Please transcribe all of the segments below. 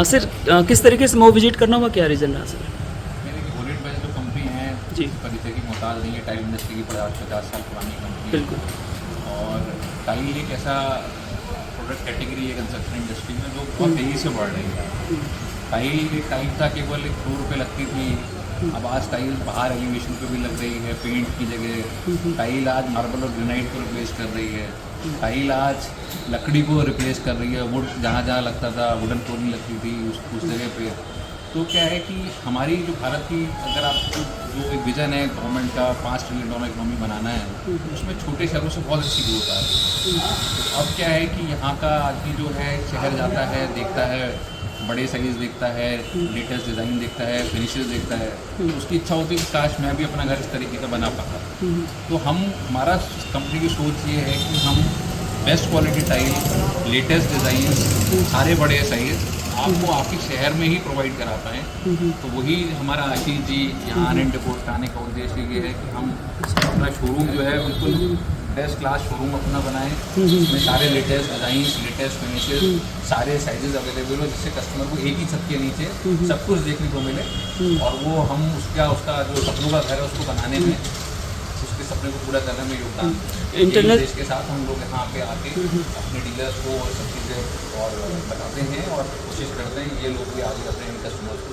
Sir किस तरीके से मऊ विजिट करना हुआ, क्या रीज़न रहा सर? मेरे की बुलेट बेंच जो कंपनी है जी परिचय की मोहताज नहीं है। टाइल इंडस्ट्री की 50 साल पुरानी कंपनी है। बिल्कुल। और टाइल एक ऐसा प्रोडक्ट कैटेगरी है कंस्ट्रक्शन इंडस्ट्री में जो बहुत तेज़ी से बढ़ रही है। टाइल था केवल 1 करोड़ रुपये लगती थी, अब आज टाइल बाहर एलिवेशन पे भी लग रही है पेंट की जगह। टाइल आज मार्बल और ग्रेनाइट को रिप्लेस कर रही है। टाइल आज लकड़ी को रिप्लेस कर रही है। वुड जहाँ जहाँ लगता था वुडन फ्लोरिंग लगती थी उस जगह पे। तो क्या है कि हमारी जो भारत की अगर आपको जो एक विज़न है गवर्नमेंट का 5 ट्रिलियन डॉलर इकोनॉमी बनाना है, उसमें छोटे शहरों से बहुत अच्छी ग्रोथ आ रही है। तो अब क्या है कि यहाँ का आदमी जो है शहर जाता है, देखता है, बड़े साइज़ देखता है, लेटेस्ट डिज़ाइन देखता है, फिनिशेस देखता है, तो उसकी इच्छा होती है कि काश मैं भी अपना घर इस तरीके का बना पाता। तो हमारा कंपनी की सोच ये है कि हम best quality tile, latest design, सारे बड़े साइज़ आपको आपके शहर में ही प्रोवाइड करा पाएँ। तो वही हमारा आशीष जी यहाँ आनंद डिपोर्ट का आने का उद्देश्य ये है कि हम अपना शोरूम जो है बिल्कुल बेस्ट क्लास शोरूम अपना बनाएं, इसमें सारे लेटेस्ट डिज़ाइन, लेटेस्ट फिनिशेस, सारे साइजेस अवेलेबल हो, जिससे कस्टमर को एक ही छत के नीचे सब कुछ देखने को मिले और वो हम उसका जो सपनों का घर है उसको बनाने में, उसके सपने को पूरा करने में योगदान इंटरनेट इसके साथ हम लोग यहाँ पे आके अपने डीलर्स को और सब चीज़ें और बताते हैं और कोशिश करते हैं ये लोग भी आगे अपने कस्टमर्स को।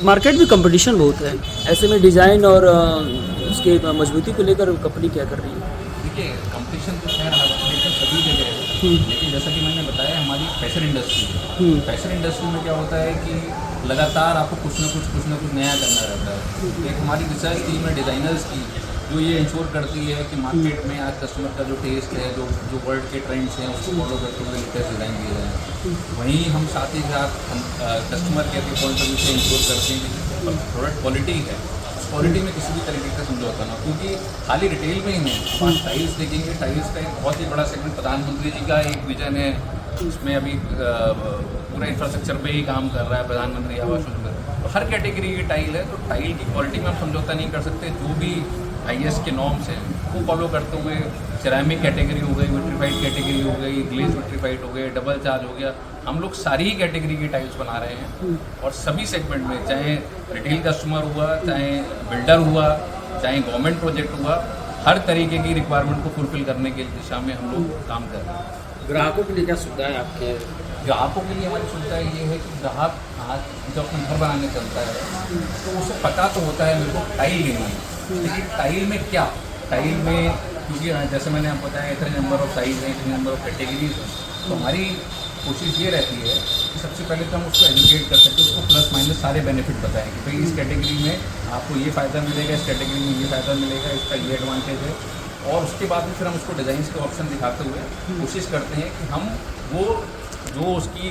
मार्केट में कंपटीशन बहुत है, ऐसे में डिज़ाइन और उसके मजबूती को लेकर कंपनी क्या कर रही है? देखिए कंपटीशन तो खैर सभी जगह है, लेकिन जैसा कि मैंने बताया हमारी फैशन इंडस्ट्री है। फैशन इंडस्ट्री में क्या होता है कि लगातार आपको कुछ ना कुछ नया करना रहता है। एक हमारी रिसर्च टीम है डिज़ाइनर्स की जो ये इंश्योर करती है कि मार्केट में आज कस्टमर का जो टेस्ट है, जो वर्ल्ड के ट्रेंड्स हैं उसको फॉलो करते हुए लेटेस्ट डिज़ाइन दिए जाएँ। वहीं हम साथ ही साथ कस्टमर केयर के पॉइंट ऑफ व्यू से इंश्योर करते हैं कि प्रोडक्ट क्वालिटी है, क्वालिटी में किसी भी तरीके का समझौता ना, क्योंकि खाली रिटेल में ही नहीं आप टाइल्स देखेंगे। टाइल्स का एक बहुत ही बड़ा सेगमेंट प्रधानमंत्री जी का एक विजन है, इसमें अभी पूरा इंफ्रास्ट्रक्चर पे ही काम कर रहा है प्रधानमंत्री आवास योजना। तो हर कैटेगरी की टाइल है, तो टाइल की क्वालिटी में आप समझौता नहीं कर सकते। जो भी IS के नॉर्म्स हैं वो फॉलो करते हुए सिरेमिक कैटेगरी हो गई, विट्रीफाइड कैटेगरी हो गई, ग्लेज विट्रीफाइड हो गए, डबल चार्ज हो गया, हम लोग सारी ही कैटेगरी की टाइल्स बना रहे हैं। और सभी सेगमेंट में, चाहे रिटेल कस्टमर हुआ, चाहे बिल्डर हुआ, चाहे गवर्नमेंट प्रोजेक्ट हुआ, हर तरीके की रिक्वायरमेंट को फुलफिल करने की दिशा में हम लोग काम कर रहे हैं। ग्राहकों के लिए क्या सुविधा है आपके? ग्राहकों के लिए हमारी सुविधा ये है कि ग्राहक आज जब अपना घर बनाने चलता है तो उसे पता तो होता है मेरे को टाइल लेनी है, लेकिन टाइल में क्या, टाइल में क्योंकि जैसे मैंने आपको बताया इतने नंबर ऑफ साइज़ हैं, इतने नंबर ऑफ कैटेगरीज हैं, तो हमारी कोशिश ये रहती है कि सबसे पहले तो हम उसको एजुकेट कर सकते हैं, उसको प्लस माइनस सारे बेनिफिट बताएं कि भाई इस कैटेगरी में आपको ये फ़ायदा मिलेगा, इस कैटेगरी में ये फ़ायदा मिलेगा, इसका ये एडवांटेज है। और उसके बाद में फिर हम उसको डिज़ाइंस के ऑप्शन दिखाते हुए कोशिश करते हैं कि हम वो जो उसकी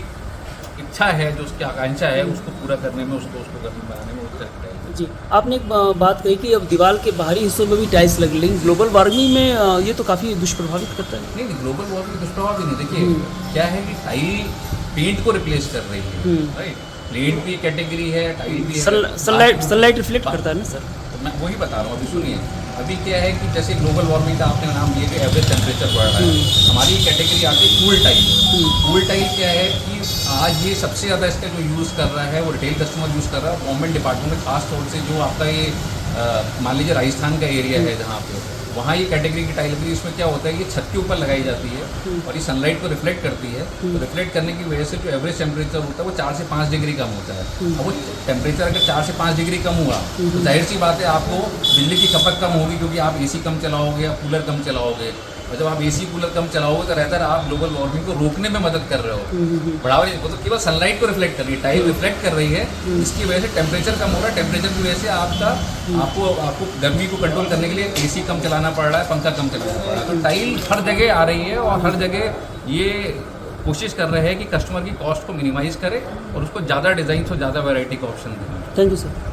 इच्छा है, जो उसकी आकांक्षा है, उसको पूरा करने में, उसको घर में बनाने में उत्तर करें। जी, आपने एक बात कही कि अब दीवार के बाहरी हिस्सों में भी टाइल्स लग, लेकिन ग्लोबल वार्मिंग में ये तो काफ़ी दुष्प्रभावित करता है। नहीं, ग्लोबल वार्मिंग दुष्प्रभाव भी नहीं। देखिए क्या है कि टाइल पेंट को रिप्लेस कर रही है, राइट? पेंट भी कैटेगरी है, टाइल भी है। सनलाइट रिफ्लेक्ट करता है ना सर? तो मैं वही बता रहा हूँ, अभी सुनिए। अभी क्या है कि जैसे ग्लोबल वार्मिंग का आपने नाम लिया कि एवरेज टेम्परेचर बढ़ रहा है, हमारी कैटेगरी आती है कूल टाइल। कूल टाइल क्या है कि आज ये सबसे ज़्यादा इसका जो यूज़ कर रहा है वो रिटेल कस्टमर यूज़ कर रहा है। गवर्नमेंट डिपार्टमेंट में खास तौर से जो आपका ये मान लीजिए राजस्थान का एरिया है जहाँ पे, वहाँ ये कैटेगरी की टाइल लगी, इसमें क्या होता है ये छत के ऊपर लगाई जाती है और ये सनलाइट को रिफ्लेक्ट करती है। तो रिफ्लेक्ट करने की वजह से जो एवरेज टेम्परेचर होता है वो 4 से 5 डिग्री कम होता है। अब वो टेम्परेचर अगर 4 से 5 डिग्री कम हुआ तो जाहिर सी बात है आपको बिजली की खपत कम होगी, क्योंकि आप AC कम चलाओगे या कूलर कम चलाओगे। और जब आप AC कूलर कम चलाओगे तो रहता है आप ग्लोबल वार्मिंग को रोकने में मदद कर रहे हो, बढ़ावा नहीं। वो तो केवल सनलाइट को रिफ्लेक्ट कर रही है, टाइल रिफ्लेक्ट कर रही है, इसकी वजह से टेम्परेचर कम हो रहा है। टेम्परेचर की वजह से आपको गर्मी को कंट्रोल करने के लिए AC कम चलाना पड़ रहा है, पंखा कम चलाना पड़ रहा है। तो टाइल हर जगह आ रही है और हर जगह ये कोशिश कर रहे हैं कि कस्टमर की कॉस्ट को मिनिमाइज़ करे और उसको ज़्यादा डिज़ाइन और ज़्यादा वैरायटी का ऑप्शन दें। Thank you sir.